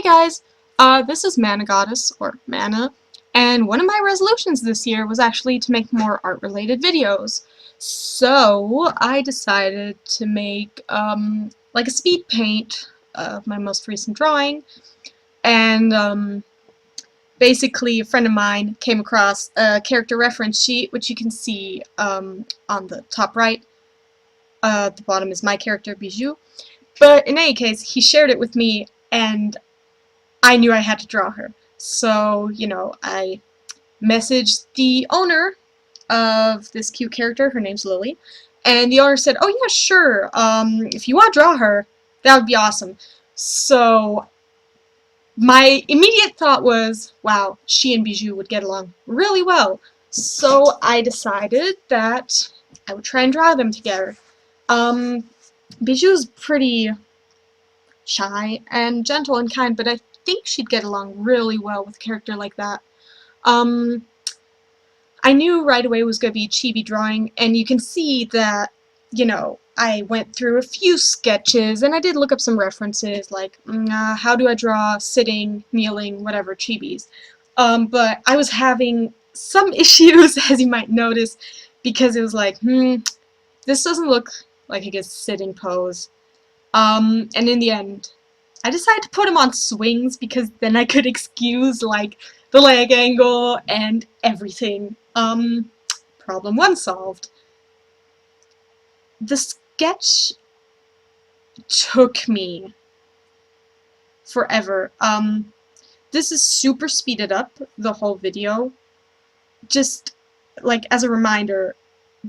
guys, this is Mana Goddess, or Mana, and one of my resolutions this year was actually to make more art-related videos. So, I decided to make, like a speed paint of my most recent drawing, and, basically a friend of mine came across a character reference sheet, which you can see, on the top right. At the bottom is my character, Bijou. But in any case, he shared it with me, and I knew I had to draw her. So, I messaged the owner of this cute character, her name's Lily, and the owner said, oh yeah, sure, if you want to draw her, that would be awesome. So, my immediate thought was, wow, she and Bijou would get along really well. So, I decided that I would try and draw them together. Bijou's pretty shy and gentle and kind, but I think she'd get along really well with a character like that. I knew right away it was going to be a chibi drawing, and you can see that, I went through a few sketches, and I did look up some references, like, how do I draw sitting, kneeling, whatever, chibis. But I was having some issues, as you might notice, because it was like, this doesn't look like a good sitting pose. And in the end, I decided to put him on swings because then I could excuse, like, the leg angle and everything. Problem one solved. The sketch took me forever. This is super speeded up, the whole video. Just, like, as a reminder,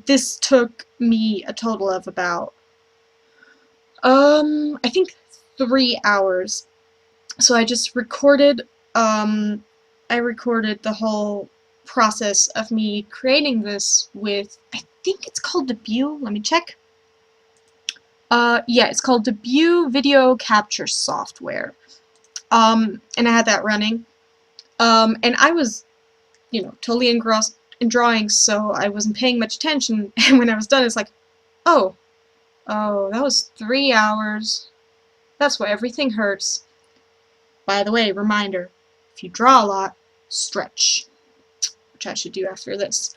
this took me a total of about, I think 3 hours. So I just recorded, I recorded the whole process of me creating this with, I think it's called Bijou, let me check. Yeah, it's called Bijou Video Capture Software. And I had that running. And I was, totally engrossed in drawing, so I wasn't paying much attention, and when I was done, it's like, oh, that was 3 hours. That's why everything hurts. By the way, reminder, if you draw a lot, stretch, which I should do after this.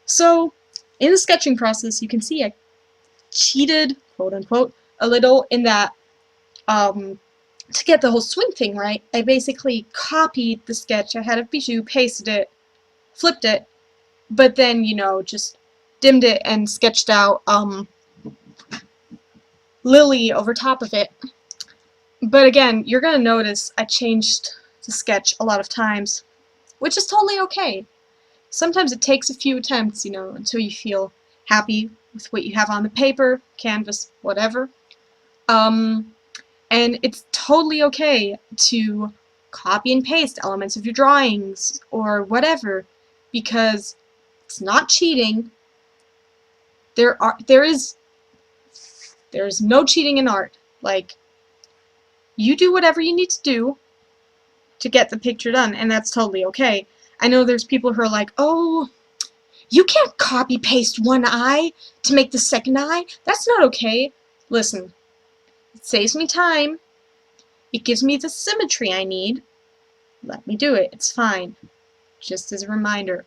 So, in the sketching process, you can see I cheated, quote-unquote, a little in that, to get the whole swing thing right, I basically copied the sketch I had of Bijou, pasted it, flipped it, but then, just dimmed it and sketched out, Lily over top of it. But again, you're gonna notice I changed the sketch a lot of times, which is totally okay. Sometimes it takes a few attempts, until you feel happy with what you have on the paper, canvas, whatever. And it's totally okay to copy and paste elements of your drawings or whatever, because it's not cheating. There is no cheating in art. Like, you do whatever you need to do to get the picture done, and that's totally okay. I know there's people who are like, oh, you can't copy paste one eye to make the second eye. That's not okay. Listen, it saves me time. It gives me the symmetry I need. Let me do it. It's fine. Just as a reminder.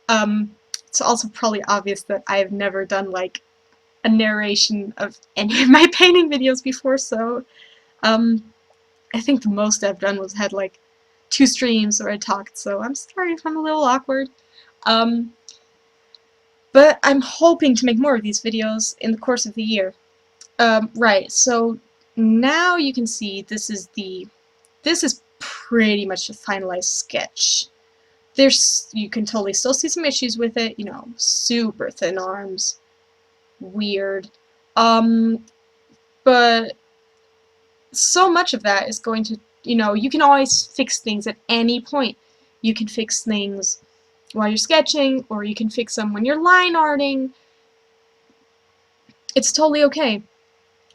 It's also probably obvious that I have never done, like, a narration of any of my painting videos before, so I think the most I've done was had like 2 streams where I talked, so I'm sorry if I'm a little awkward. But I'm hoping to make more of these videos in the course of the year. Right, so now you can see this is pretty much a finalized sketch. You can totally still see some issues with it, super thin arms, weird. But so much of that is going to, you can always fix things at any point. You can fix things while you're sketching, or you can fix them when you're line arting. It's totally okay.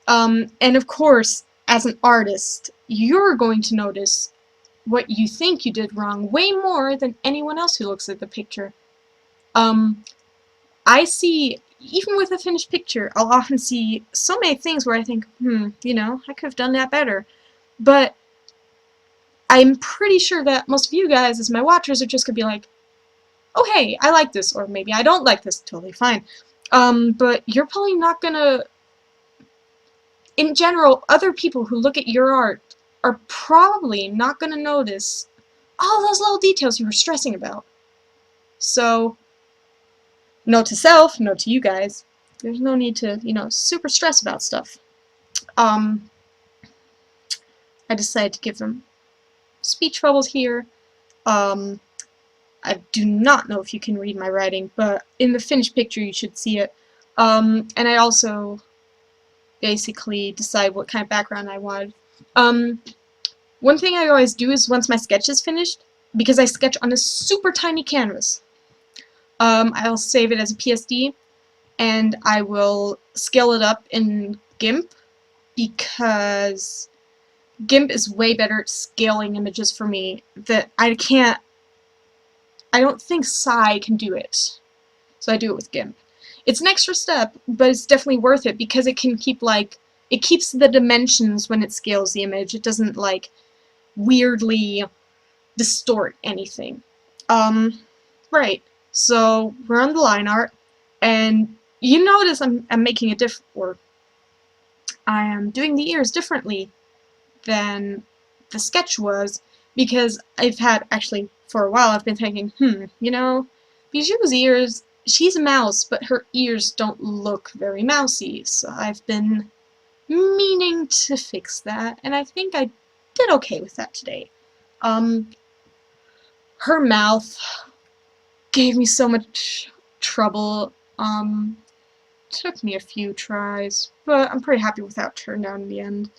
And of course, as an artist, you're going to notice what you think you did wrong way more than anyone else who looks at the picture. I see, even with a finished picture, I'll often see so many things where I think, I could have done that better. But I'm pretty sure that most of you guys, as my watchers, are just gonna be like, oh hey, I like this, or maybe I don't like this, totally fine. But you're probably not gonna, in general, other people who look at your art are probably not gonna notice all those little details you were stressing about. So, note to self, note to you guys, there's no need to, super stress about stuff. I decided to give them speech bubbles here. I do not know if you can read my writing, but in the finished picture you should see it. And I also basically decide what kind of background I wanted. One thing I always do is once my sketch is finished, because I sketch on a super tiny canvas, I'll save it as a PSD, and I will scale it up in GIMP, because GIMP is way better at scaling images for me. That I don't think Sai can do it. So I do it with GIMP. It's an extra step, but it's definitely worth it because it can keep it keeps the dimensions when it scales the image. It doesn't weirdly distort anything. Right. So we're on the line art, and you notice I'm making a I am doing the ears differently than the sketch was, because I've had, actually, for a while I've been thinking, Bijou's ears, she's a mouse, but her ears don't look very mousy, so I've been meaning to fix that, and I think I did okay with that today. Her mouth gave me so much trouble. Took me a few tries, but I'm pretty happy with how it turned out in the end.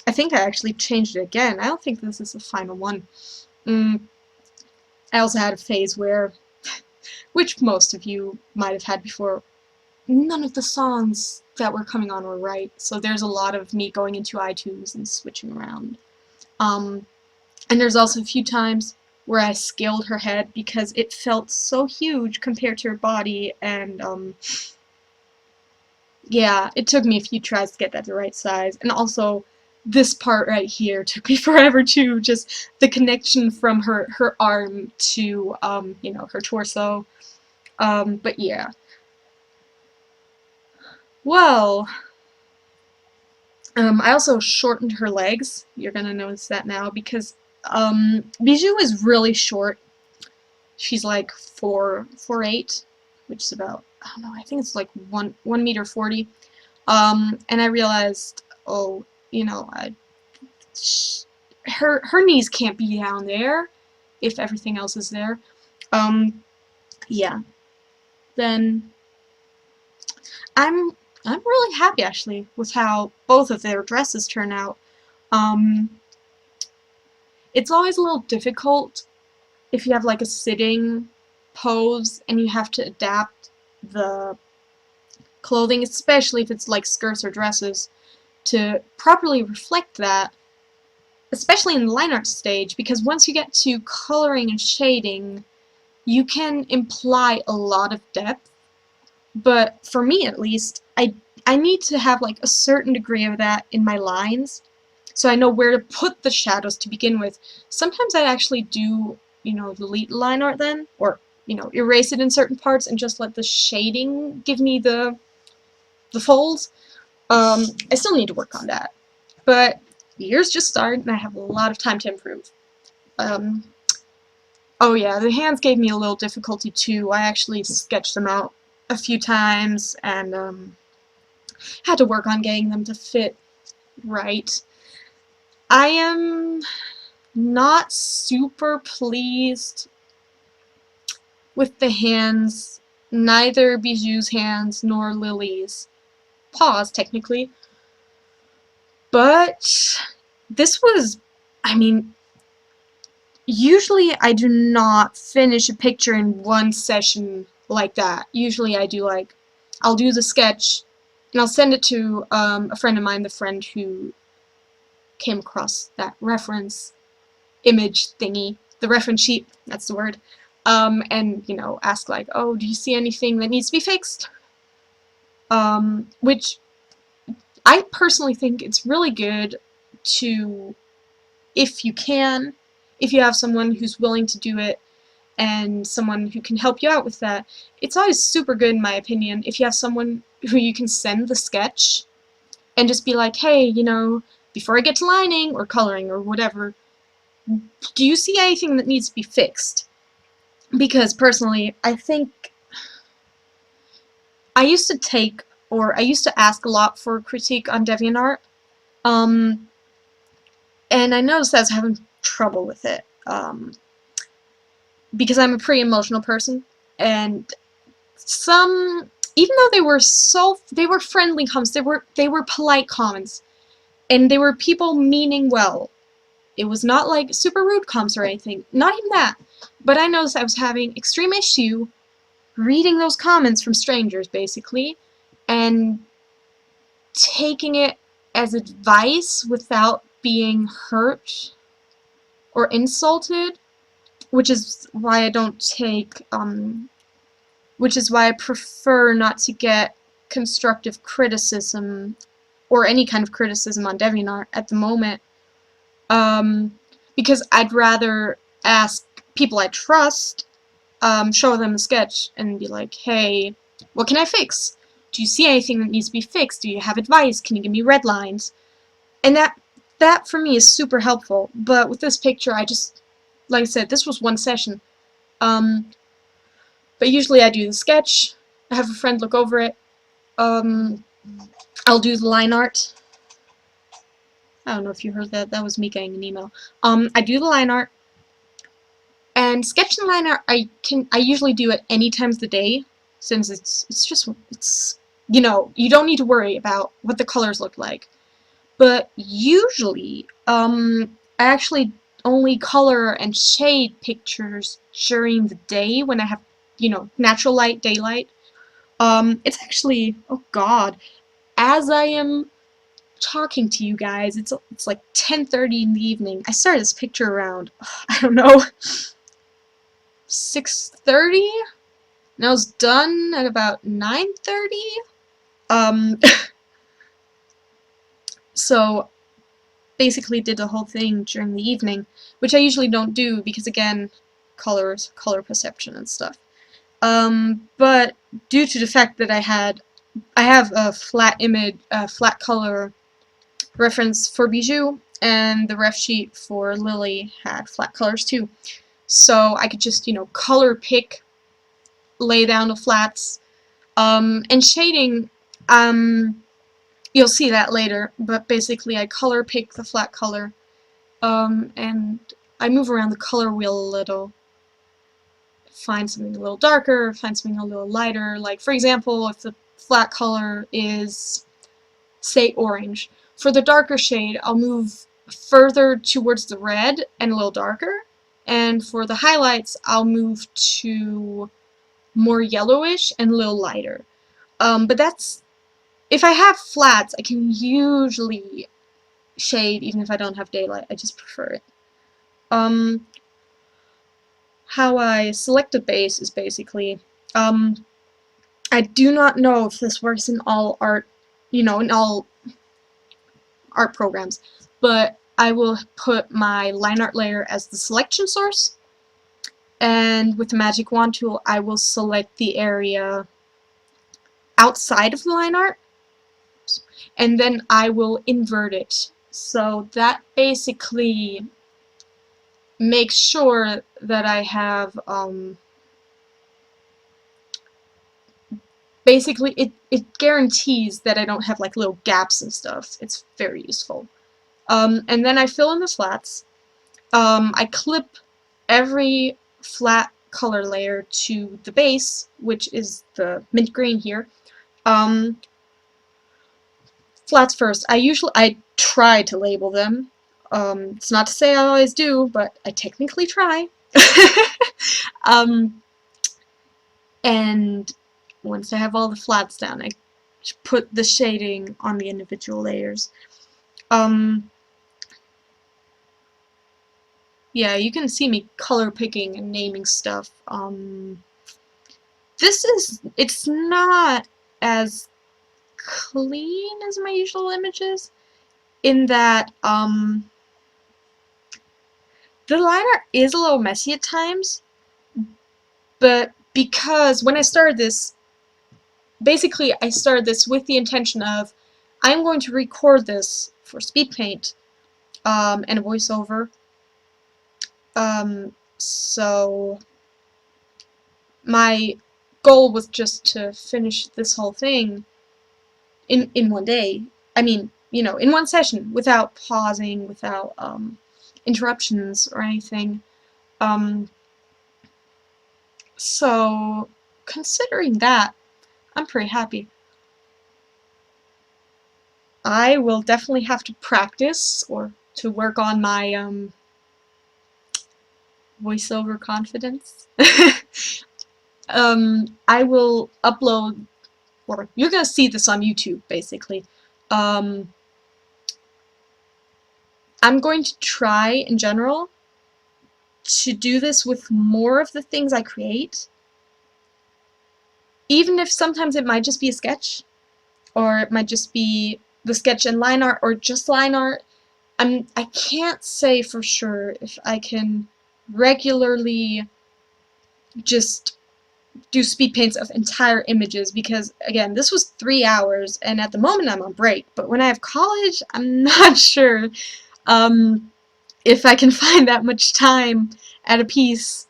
I think I actually changed it again. I don't think this is the final one. I also had a phase where, which most of you might have had before, none of the songs that were coming on were right, so there's a lot of me going into iTunes and switching around. And there's also a few times where I scaled her head because it felt so huge compared to her body, and yeah, it took me a few tries to get that the right size. And also, this part right here took me forever too, just the connection from her arm to, her torso. But yeah. Well, I also shortened her legs. You're gonna notice that now, because Bijou is really short. She's like 4'8", which is about, I don't know, I think it's like 1 meter 40. And I realized, oh, her knees can't be down there if everything else is there. Yeah. Then I'm really happy actually with how both of their dresses turn out. It's always a little difficult if you have like a sitting pose and you have to adapt the clothing, especially if it's like skirts or dresses, to properly reflect that, especially in the line art stage, because once you get to coloring and shading, you can imply a lot of depth, but for me at least, I need to have like a certain degree of that in my lines, so I know where to put the shadows to begin with. Sometimes I actually do, delete line art then, or, erase it in certain parts and just let the shading give me the folds. I still need to work on that, but the year's just started and I have a lot of time to improve. Oh yeah, the hands gave me a little difficulty too. I actually sketched them out a few times and had to work on getting them to fit right. I am not super pleased with the hands, neither Bijou's hands nor Lily's paws, technically. But this was, usually I do not finish a picture in one session like that. Usually I do I'll do the sketch and I'll send it to a friend of mine, the friend who came across that reference image thingy, the reference sheet, that's the word, and, ask oh, do you see anything that needs to be fixed? Which I personally think it's really good to if you can, if you have someone who's willing to do it and someone who can help you out with that. It's always super good, in my opinion, if you have someone who you can send the sketch and just be like, hey, you know, before I get to lining or coloring or whatever, do you see anything that needs to be fixed? Because personally, I think I used to take, or I used to ask a lot for critique on DeviantArt, and I noticed I was having trouble with it, because I'm a pretty emotional person, and even though they were friendly comments, they were polite comments, and they were people meaning well. It was not like super rude comments or anything, not even that. But I noticed I was having extreme issue reading those comments from strangers, basically, and taking it as advice without being hurt or insulted, which is why I don't take, which is why I prefer not to get constructive criticism or any kind of criticism on DeviantArt at the moment, because I'd rather ask people I trust, show them the sketch and be like, hey, what can I fix? Do you see anything that needs to be fixed? Do you have advice? Can you give me red lines? And that for me is super helpful. But with this picture, I just, like I said, this was one session. But usually I do the sketch, I have a friend look over it, I'll do the line art. I don't know if you heard that, that was me getting an email. I do the line art, and sketch and line art I usually do at any times of the day, since it's you know, you don't need to worry about what the colors look like. But usually, I actually only color and shade pictures during the day when I have, you know, natural light, daylight. It's actually, oh god, as I am talking to you guys, it's like 10:30 in the evening. I started this picture around, I don't know, 6:30, and I was done at about 9:30. So basically did the whole thing during the evening, which I usually don't do because, again, color perception and stuff. But due to the fact that I have a flat image, flat color reference for Bijou, and the ref sheet for Lily had flat colors too. So I could just, you know, color pick, lay down the flats, and shading, you'll see that later, but basically I color pick the flat color, and I move around the color wheel a little, find something a little darker, find something a little lighter. Like, for example, if the flat color is, say, orange, for the darker shade I'll move further towards the red and a little darker, and for the highlights I'll move to more yellowish and a little lighter. But that's, if I have flats, I can usually shade even if I don't have daylight. I just prefer it. How I select a base is basically, I do not know if this works in all art, you know, in all art programs, but I will put my line art layer as the selection source, and with the magic wand tool I will select the area outside of the line art, and then I will invert it. So that basically makes sure that I have, basically it guarantees that I don't have like little gaps and stuff. It's very useful. And then I fill in the flats. I clip every flat color layer to the base, which is the mint green here. Flats first. I try to label them. It's not to say I always do, but I technically try. And once I have all the flats down, I put the shading on the individual layers. Yeah, you can see me color picking and naming stuff. It's not as clean as my usual images, in that, The line art is a little messy at times, but because when I started this, basically I started this with the intention of I'm going to record this for Speedpaint and a voiceover. So my goal was just to finish this whole thing in one day. I mean, you know, in one session, without pausing, without interruptions or anything. So considering that, I'm pretty happy. I will definitely have to practice or to work on my voiceover confidence. I will upload, or you're gonna see this on YouTube, basically. I'm going to try, in general, to do this with more of the things I create, even if sometimes it might just be a sketch, or it might just be the sketch and line art, or just line art. I can't say for sure if I can regularly just do speed paints of entire images, because again, this was 3 hours and at the moment I'm on break, but when I have college, I'm not sure if I can find that much time at a piece,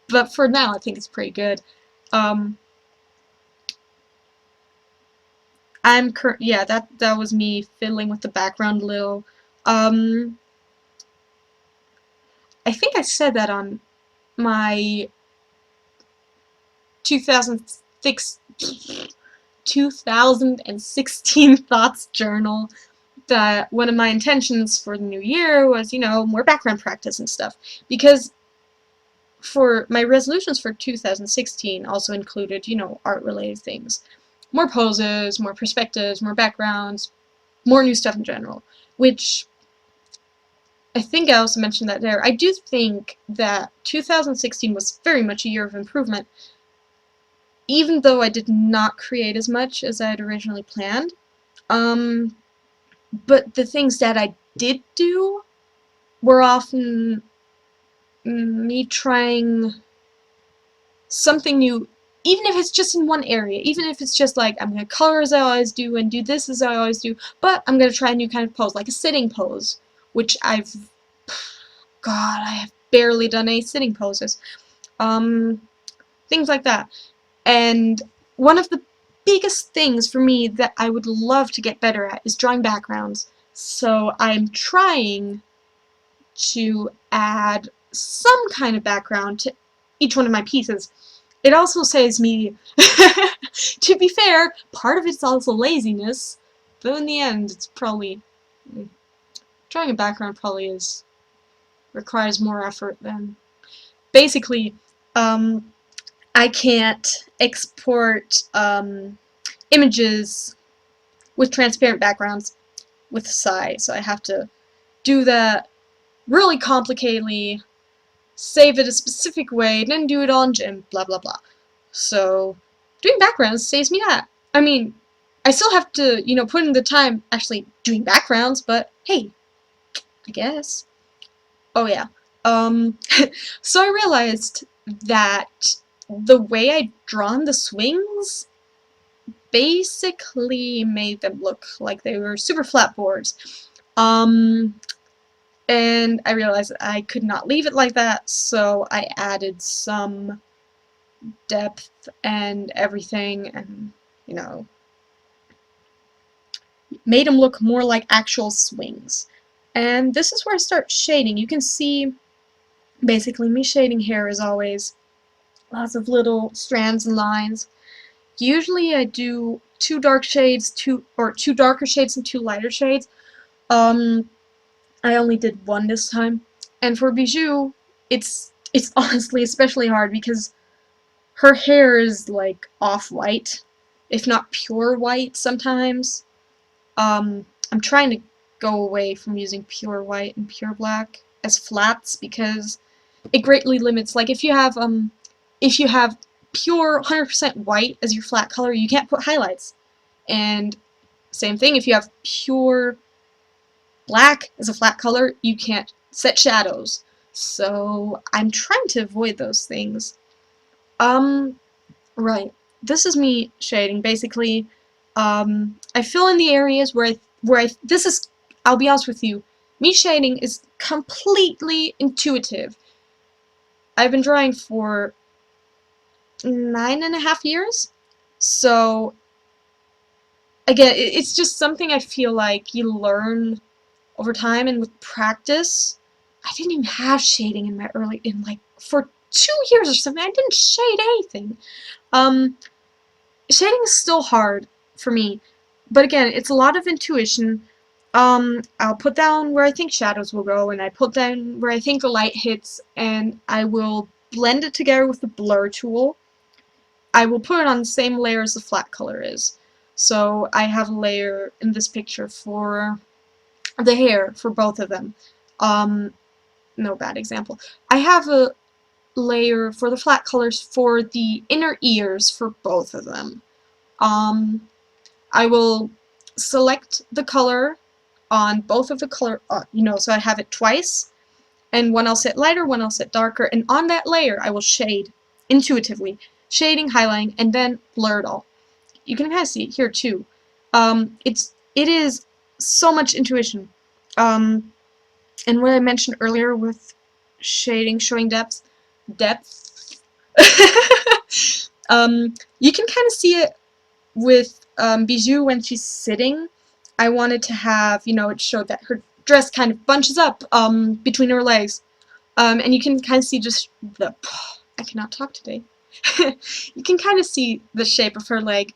but for now I think it's pretty good. Yeah, that was me fiddling with the background a little. I think I said that on my 2016 thoughts journal, that one of my intentions for the new year was, you know, more background practice and stuff, because for my resolutions for 2016 also included, you know, art-related things. More poses, more perspectives, more backgrounds, more new stuff in general, which I think I also mentioned that there. I do think that 2016 was very much a year of improvement, even though I did not create as much as I had originally planned. But the things that I did do were often me trying something new, even if it's just in one area, even if it's just like, I'm going to color as I always do and do this as I always do, but I'm going to try a new kind of pose, like a sitting pose, which God, I have barely done any sitting poses. Things like that. And one of the biggest things for me that I would love to get better at is drawing backgrounds. So I'm trying to add some kind of background to each one of my pieces. It also saves me, to be fair, part of it's also laziness, though in the end it's probably, drawing a background probably requires more effort than, basically, I can't export images with transparent backgrounds with Sai, so I have to do that really complicatedly, save it a specific way, then do it on Gym, blah blah blah. So doing backgrounds saves me that. I mean, I still have to, you know, put in the time actually doing backgrounds, but hey, I guess. Oh yeah. So I realized that the way I'd drawn the swings basically made them look like they were super flat boards. And I realized that I could not leave it like that, so I added some depth and everything, and, you know, made them look more like actual swings. And this is where I start shading. You can see, basically, me shading here as always. Lots of little strands and lines. Usually I do two dark shades, two darker shades and two lighter shades. I only did one this time. And for Bijou, it's honestly especially hard because her hair is like off-white, if not pure white sometimes. I'm trying to go away from using pure white and pure black as flats because it greatly limits, like if you have pure 100% white as your flat color, you can't put highlights. And same thing, if you have pure black as a flat color, you can't set shadows. So I'm trying to avoid those things. Right. This is me shading. Basically, I fill in the areas this is, I'll be honest with you, me shading is completely intuitive. I've been drawing for 9.5 years, so again, it's just something I feel like you learn over time and with practice. I didn't even have shading in like, for 2 years or something, I didn't shade anything. Shading is still hard for me, but again, it's a lot of intuition. I'll put down where I think shadows will go, and I put down where I think the light hits, and I will blend it together with the blur tool. I will put it on the same layer as the flat color is. So I have a layer in this picture for the hair for both of them. No bad example. I have a layer for the flat colors for the inner ears for both of them. I will select the color on both of the color, so I have it twice, and one I'll set lighter, one I'll set darker, and on that layer I will shade intuitively, shading, highlighting, and then blur it all. You can kind of see it here too. It is so much intuition. And what I mentioned earlier with shading, showing depth, you can kind of see it with Bijou when she's sitting. I wanted to have, it showed that her dress kind of bunches up between her legs. And you can kind of see just I cannot talk today. You can kind of see the shape of her leg,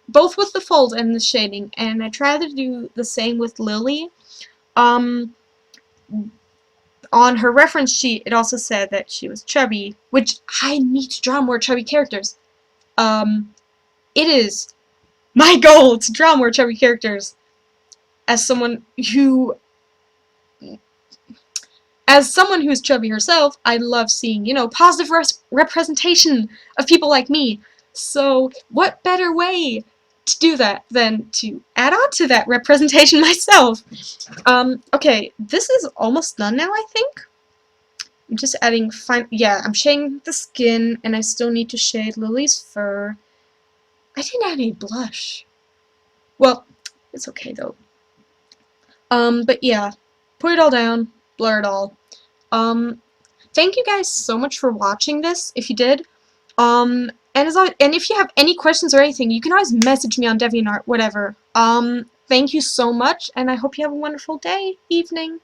both with the fold and the shading, and I tried to do the same with Lily. On her reference sheet, it also said that she was chubby, which I need to draw more chubby characters. It is my goal to draw more chubby characters. As someone who's chubby herself, I love seeing, positive representation of people like me. So what better way to do that than to add on to that representation myself? Okay, this is almost done now, I think. I'm just adding I'm shading the skin, and I still need to shade Lily's fur. I didn't add any blush. Well, it's okay though. But yeah, put it all down, blur it all. Thank you guys so much for watching this, if you did. And if you have any questions or anything, you can always message me on DeviantArt, whatever. Thank you so much, and I hope you have a wonderful day, evening.